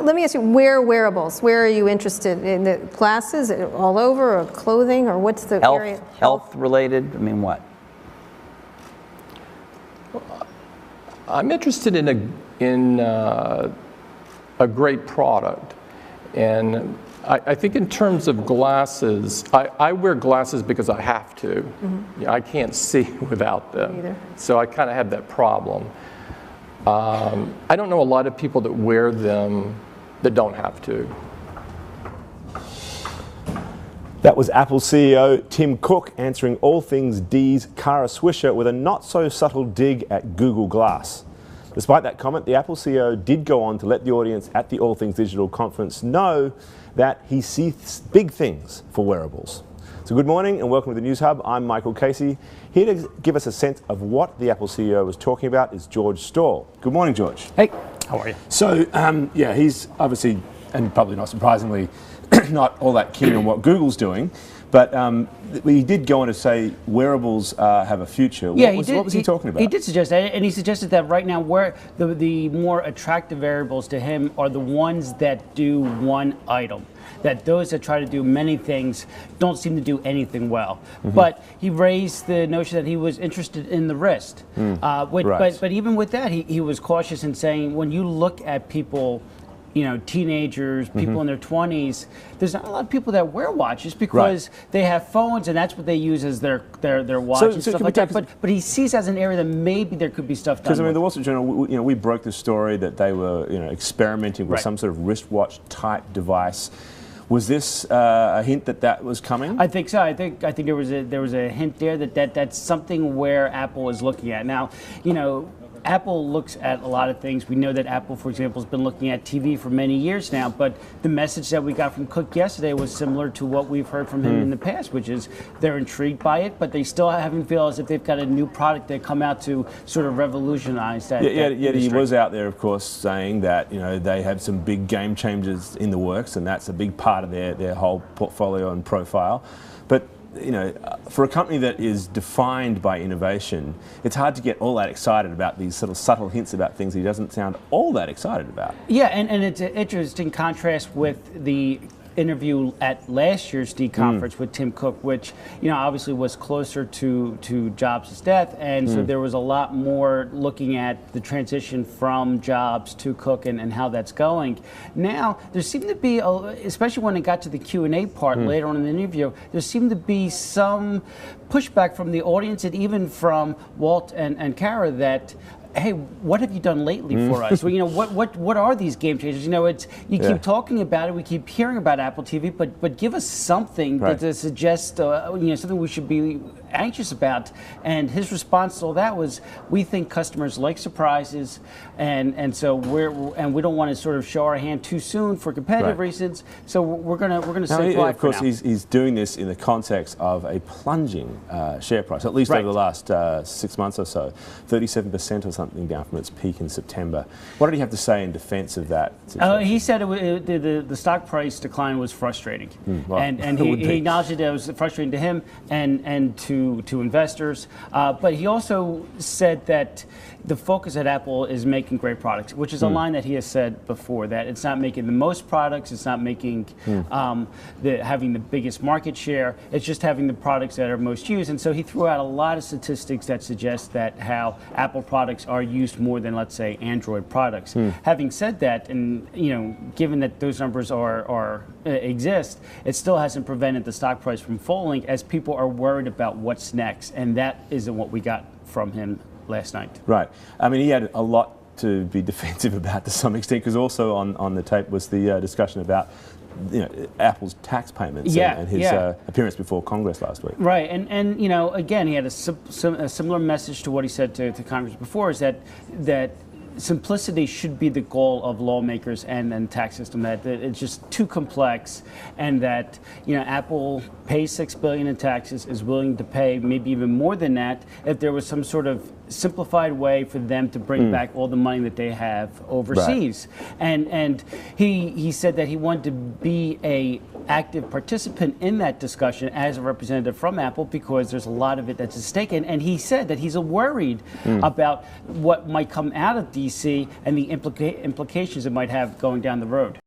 let me ask you, where wearables? Where are you interested in? The glasses, all over, or clothing, or what's the area? Health related. I mean, what? I'm interested in a great product, and I think in terms of glasses, I wear glasses because I have to. Mm-hmm. I can't see without them. Either. So I kind of have that problem. I don't know a lot of people that wear them that don't have to. That was Apple CEO Tim Cook answering All Things D's Kara Swisher with a not-so-subtle dig at Google Glass. Despite that comment, the Apple CEO did go on to let the audience at the All Things Digital conference know that he sees big things for wearables. So good morning and welcome to the News Hub. I'm Michael Casey. Here to give us a sense of what the Apple CEO was talking about is George Storr. Good morning, George. Hey, how are you? So, yeah, he's obviously, and probably not surprisingly, not all that keen on what Google's doing, but he did go on to say wearables have a future. Yeah, what was he talking about? He did suggest that, and he suggested that right now where the more attractive variables to him are the ones that do one item. That those that try to do many things don't seem to do anything well. Mm-hmm. But he raised the notion that he was interested in the wrist. Right. But even with that, he was cautious in saying when you look at people, you know, teenagers, people in their 20s, there's not a lot of people that wear watches because they have phones and that's what they use as their watch and stuff like that. But he sees as an area that maybe there could be stuff done. Because I mean, the Wall Street Journal, we broke the story that they were, experimenting with some sort of wristwatch type device. Was this a hint that was coming? I think so. I think there was a hint there that's something where Apple is looking at now. Apple looks at a lot of things. We know that Apple, for example, has been looking at TV for many years now, but the message that we got from Cook yesterday was similar to what we've heard from him in the past, which is they're intrigued by it, but they still haven't feel as if they've got a new product that come out to sort of revolutionize that. Yet he was out there, of course, saying that they have some big game changers in the works, and that's a big part of their whole portfolio and profile. But for a company that is defined by innovation, it's hard to get all that excited about these sort of subtle hints about things he doesn't sound all that excited about. Yeah, and it's an interesting contrast with the interview at last year's D conference with Tim Cook, which obviously was closer to Jobs' death, and so there was a lot more looking at the transition from Jobs to Cook and how that's going. Now there seemed to be, especially when it got to the Q&A part later on in the interview, there seemed to be some pushback from the audience and even from Walt and Kara that, hey, what have you done lately for us? Well, what are these game changers? You keep talking about it, we keep hearing about Apple TV, but give us something that suggests something we should be anxious about. And his response to all that was, we think customers like surprises, and so we don't want to sort of show our hand too soon for competitive reasons. So we're gonna stay quiet. Of course, he's doing this in the context of a plunging share price, at least over the last 6 months or so, 37% or something down from its peak in September. What did he have to say in defense of that situation? He said the stock price decline was frustrating, and he acknowledged that it was frustrating to him and to investors. But he also said that the focus at Apple is making great products, which is a line that he has said before, that it's not making the most products, it's not making having the biggest market share, it's just having the products that are most used. And so he threw out a lot of statistics that suggest that how Apple products are used more than, let's say, Android products. Having said that, and given that those numbers exist, it still hasn't prevented the stock price from falling as people are worried about what's next, and that isn't what we got from him last night. Right. I mean, he had a lot to be defensive about to some extent, because also on the tape was the discussion about Apple's tax payments and his appearance before Congress last week. Right, and again, he had a similar message to what he said to Congress before, is that simplicity should be the goal of lawmakers and the tax system, that it's just too complex, and that Apple pays $6 billion in taxes, is willing to pay maybe even more than that if there was some sort of simplified way for them to bring back all the money that they have overseas. And he said that he wanted to be a active participant in that discussion as a representative from Apple, because there's a lot of it that's at stake. And he said that he's worried about what might come out of DC and the implications it might have going down the road.